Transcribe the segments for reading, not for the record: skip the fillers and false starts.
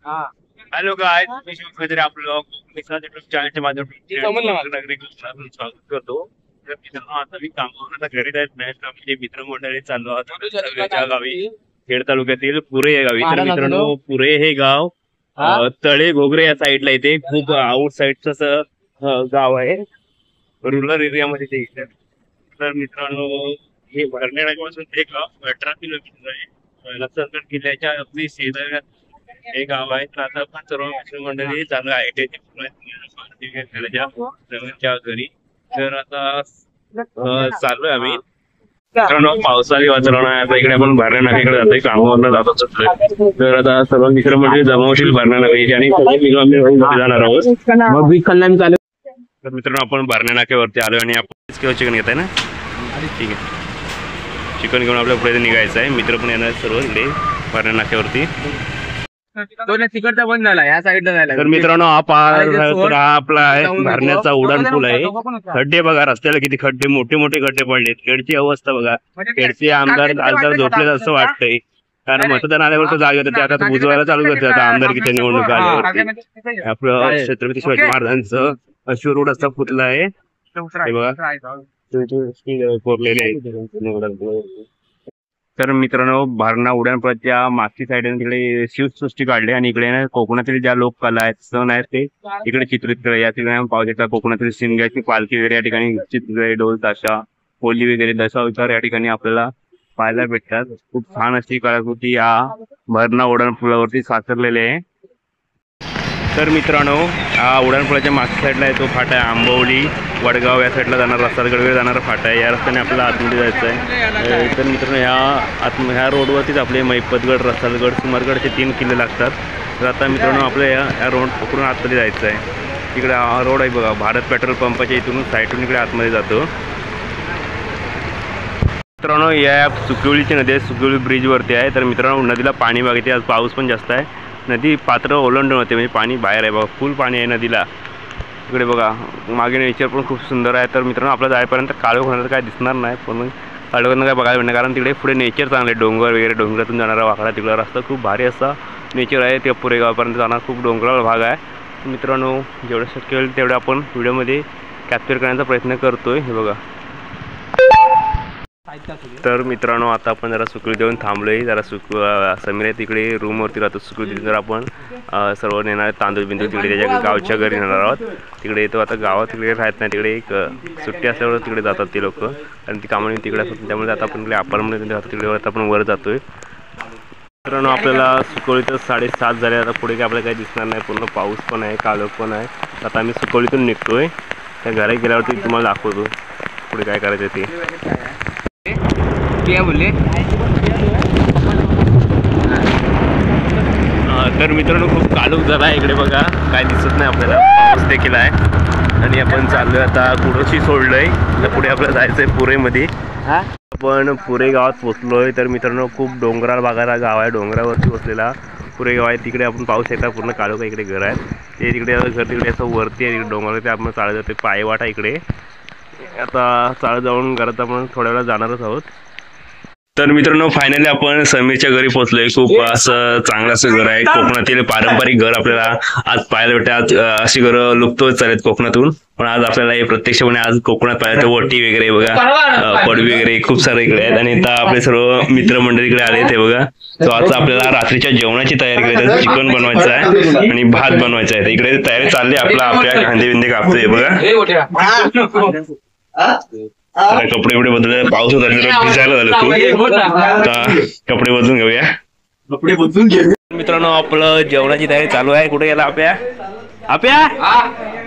Hello guys, मी शिवखत्री आपलं कोकणीचा YouTube चॅनलच्या माध्यमातून स्वागत करतो. तर मित्रांनो, आता मी कामावरून घरी जात नाही तर आमचे मित्रमंडळी चाललो आहोत सगळ्याच्या गावी, खेड तालुक्यातील पुरे या गावी. तर मित्रांनो, पुरे हे गाव तळे घोगरे या साईडला येते. खूप आउट साईडचं असं गाव आहे, रुरल एरियामध्ये ते येतं. तर मित्रांनो, हे भरण्यापासून हे गाव 18 किलोमीटर आहे. लक्षण किल्ल्याच्या अगदी शेजारी हे गाव आहे. तर आता आपण सर्व मित्रमंडळी चालू आहे च्या घरी. तर आता चाललोय आम्ही. मित्रांनो, पावसाळी वातावरण आहे. आता इकडे आपण भरण्या नाक्याकडे जातोय, कामावरनं जात असतो. तर आता सर्व मित्रमंडळी जमवशील भरण्या नाक्याची आणि जाणार आहोत. मग मी कल्याण चालू. तर मित्रांनो, आपण भरण्या नाक्यावरती आलो आणि आपण चिकन घेत आहे ना. ठीक आहे, चिकन घेऊन आपल्या पुढे निघायचं आहे. मित्र पण येणार सर्व इकडे भरण्या नाक्यावरती. तिकडचा बंद झाला, ह्या साईडला जायला. तर मित्रांनो, हा आपला आहे भरण्याचा उडाण पूल आहे. खड्डे बघा, रस्त्याला किती खड्डे, मोठे मोठे खड्डे पडलेत. खेडची अवस्था बघा. खेडचे आमदार झोपलेत असं वाटतंय, कारण मतदान आल्यावर तर जागे होते, आता बुजवायला चालू करते. आता आमदारकीच्या निवडणूक आल्यावरती आपलं छत्रपती शिवाजी महाराजांचं अश्वरूढ असा पुतळा आहे. हे बघा कोरलेले आहे. तर मित्रांनो, भरणा उड्डाणपुलाच्या मागची साईड तिकडे शिवसृष्टी काढली आणि इकडे कोकणातील ज्या लोककला आहेत, सण आहेत, ते इकडे चित्रित केले. या ठिकाणी पाहू शकता कोकणातील शिमग्याची पालखी वगैरे या ठिकाणी चित्र, ढोल ताशा, होली वगैरे दशावतार या ठिकाणी आपल्याला पाहायला भेटतात. खूप छान अशी कलाकृती या भरणा उड्डाणपुलावरती साकारलेली आहे. तर मित्रांनो, हा उड्डाणपुलाच्या मागच्या साईडला आहे तो फाटा आहे. आंबवली वडगाव या साईडला जाणार रस्त्याकडे वगैरे जाणारा फाटा आहे. या रस्त्याने आपल्याला आतमध्ये जायचं आहे. तर मित्रांनो, ह्या रोडवरतीच आपले मैपतगड, रसालगड, सुमारगडचे 3 किल्ले लागतात. तर आता मित्रांनो, आपल्या या रोड पकडून आतमध्ये जायचं आहे. तिकडे हा रोड आहे बघा, भारत पेट्रोल पंपाच्या इथून साईडून इकडे आतमध्ये जातो. मित्रांनो, या सुकिवलीची नदी आहे, सुकिवली ब्रिजवरती आहे. तर मित्रांनो, नदीला पाणी बघितले, आज पाऊस पण जास्त आहे. नदी पात्र ओलांडून होते, म्हणजे पाणी बाहेर आहे बघा, फुल पाणी आहे नदीला. इकडे बघा मागे नेचर पण खूप सुंदर आहे. तर मित्रांनो, आपल्या जायपर्यंत काळोख काय दिसणार नाही, पण काळोखांना काय बघायला भेटणार, कारण तिकडे पुढे नेचर चांगले, डोंगर वगैरे, डोंगरातून जाणारा वाकडा तिकडला रस्ता खूप भारी असा नेचर आहे. ते पुरे गावापर्यंत जाणार खूप डोंगराळ भाग आहे. मित्रांनो, जेवढं शक्य होईल तेवढं आपण व्हिडिओमध्ये कॅप्चर करण्याचा प्रयत्न करतोय. हे बघा. तर मित्रांनो, आता आपण जरा सुकळीत येऊन थांबलोय. जरा समीर आहे तिकडे रूमवरती राहतो सुकळीत. जर आपण सर्व नेणार तांदूळ बिंदू तिकडे त्याच्या गावच्या घरी नेणार आहोत. तिकडे येतो. आता गावात तिकडे राहत नाही, तिकडे एक सुट्टी असल्यावर तिकडे जातात ते लोक, आणि ती कामाने तिकडे असतात. त्यामुळे आता आपण तिकडे अपार्टमेंट राहतो, तिकडे आता आपण वर जातोय. मित्रांनो, आपल्याला सुकळीतच 7:30 झाले. आता पुढे काय आपल्याला काही दिसणार नाही, पूर्ण पाऊस पण आहे, काळोख पण आहे. आता आम्ही सुकळीतून निघतोय. त्या घरात गेल्यावरती तुम्हाला दाखवतो पुढे काय करायचं ते. क्या बोलले. तर मित्रांनो, खूप काळोख झाला आहे इकडे बघा, काय दिसत नाही आपल्याला, पाऊस देखील आहे. आणि आपण चाललोय आता, कुडोशी सोडलोय. तर पुढे आपल्याला जायचंय पुरेमध्ये. आपण पुरे गावात पोहोचलोय. तर मित्रांनो, खूप डोंगराळ भागाला गाव आहे, डोंगरावरती बसलेला पुरे गाव आहे. तिकडे आपण पाहू शकता पूर्ण काळोख आहे. इकडे घर आहे, ते तिकडे घर तिकडे असं वरती आहे डोंगरावर, ते आपण चालत जातोय. पायवाट आहे इकडे. आता चालत जाऊन घरात आपण थोड्या वेळा जाणारच आहोत. तर मित्रांनो, फायनली आपण समीरच्या घरी पोहोचलोय. खूप असं चांगलं असं घर आहे, कोकणातील पारंपरिक घर आपल्याला आज पाहायला भेटतात. अशी घरं लुप्त होत चालत कोकणातून, पण आज आपल्याला हे प्रत्यक्षपणे आज कोकणात पाहायचं. वटी वगैरे बघा, पडवी वगैरे खूप सारे इकडे आहेत. आणि आता आपले सर्व मित्रमंडळी इकडे आले ते बघा. तो आता आपल्याला रात्रीच्या जेवणाची तयारी करायची, चिकन बनवायचं आहे आणि भात बनवायचा आहे. इकडे तयारी चालली, आपल्या कांदे बिंदे कापतोय बघा. कपडे बिपडे बदल, पाऊस होता भिजायला झालं खूप. आता कपडे बदलून घेऊया, कपडे बदलून घेऊया. मित्रांनो, आपलं जेवणाची तयारी चालू आहे. कुठे गेला आप्या?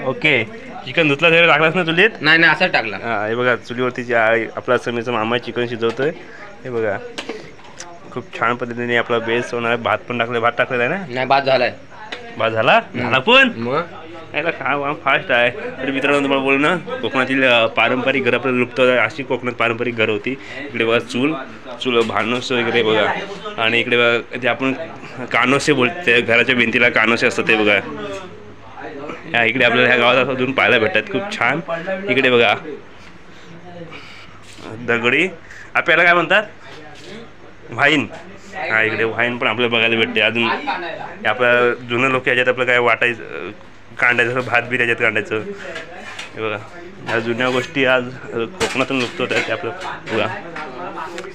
ओके. चिकन धुतला तरी टाकलास ना चुलीत? नाही असं टाकला. हे बघा, चुलीवरती आपला समीरचा मामा चिकन शिजवतोय. हे बघा, खूप छान पद्धतीने आपला बेस होणार आहे. भात पण टाकलाय. भात टाकलेला आहे ना? नाही, भात झालाय. भात झाला पण याला खा फास्ट आहे. तर मित्रांनो, तुम्हाला बोलू ना, कोकणातील पारंपरिक घरं आपल्याला लुप्त होत, अशी कोकणात पारंपरिक घरं होती. इकडे बघा चूल भानोस वगैरे बघा, आणि इकडे बघा ते आपण कानोसे बोलते, घराच्या भिंतीला कानोसे असतात ते बघा. इकडे आपल्याला ह्या गावात अजून पाहायला भेटतात, खूप छान. इकडे बघा दगडी, आपल्याला काय म्हणतात, व्हाईन. हा इकडे वाईन पण आपल्याला बघायला भेटते. अजून आपल्या जुनं लोक याच्यात आपलं काय वाटायचं कांडायचं भात बी त्याच्यात कांडायचं. हे बघा ह्या जुन्या गोष्टी आज कोकणातून लुप्त होत आहेत. ते आपलं बघा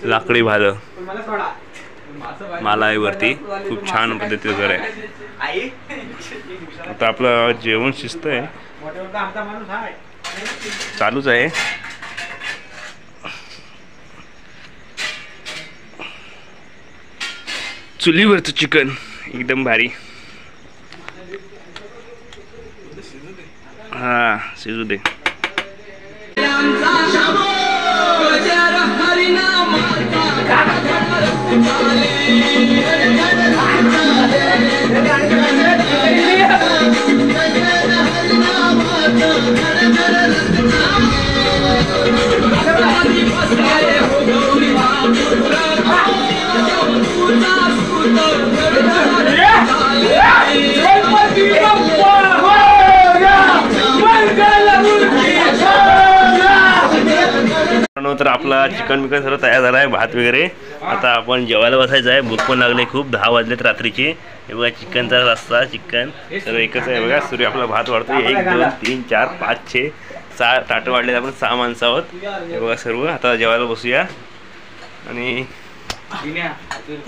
लाकडी भालं मला आहे वरती खूप छान पद्धतीचं घर आहे. आता आपलं जेवण शिस्त आहे चालूच आहे. चुलीवरचं चिकन एकदम भारी. हा शिजू दे. तर आपला चिकन बिकन सर्व तयार झाला आहे. भात वगैरे आता आपण जेवायला बसायचं आहे. भूक पण लागले खूप. 10 वाजलेत रात्रीचे. हे बघा चिकनचा रस्सा चिकन सर्व एकच आहे बघा. सूर्य आपला भात वाढतो. 1 2 3 4 5 6 6 ताटं वाढलेत. आपण 6 माणसं आहोत. हे बघा सर्व आता जेवायला बसूया. आणि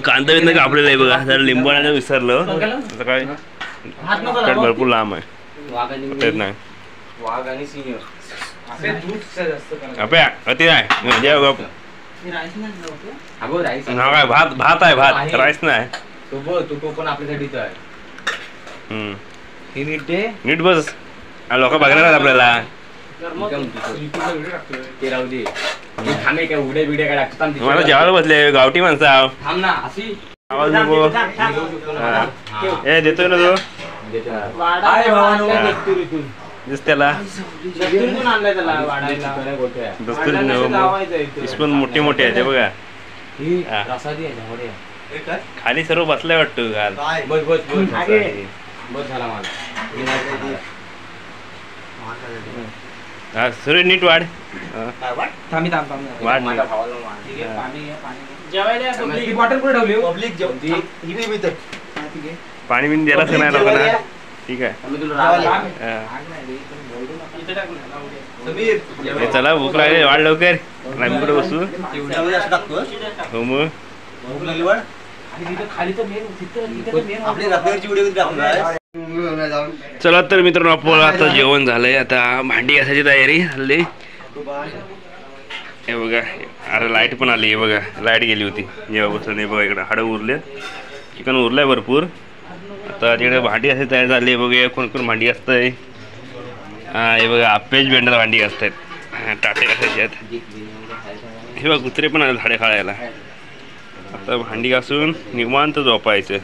कांदा बिंदा कापलेला आहे बघा. जरा लिंबू आणायला विसरलं. आता काय कट भरपूर लांब आहे नाही. भात भात आहे भात राईस नाही. नीट बस लोक बघणार आहेत आपल्याला. मला जेवायला बसले गावठी माणसं आवाज नको. ए देतोय ना तो त्याला पण मोठे मोठे आहे ते बघा. खाली सर्व बसलाय वाटतं घाल. हा सर्व नीट वाढ. पाणी बिन द्यायलाच नाही लोकांना. ठीक आहे चला भूक लागली वाढ लवकर. आम्ही कुठे बसू. हो मग चला तर मित्रांनो आपण आता जेवण झालंय. आता भांडी घासायची तयारी हल्ली. हे बघा अरे लाईट पण आली. हे बघा लाईट गेली होती जेव्हापासून. हे बघा इकडे हाडं उरलेत. चिकन उरलंय भरपूर. आता तिकडे भांडी घासायची तयार झाली. बघूया कोण कोण भांडी घासतंय. हे बघा आपेच बेंडाला भांडी घासतायत. टाटे घासायचे आहेत. हे बघा कुत्रे पण आले झाडे खायला. आता भांडी घासून निवांत झोपायचं.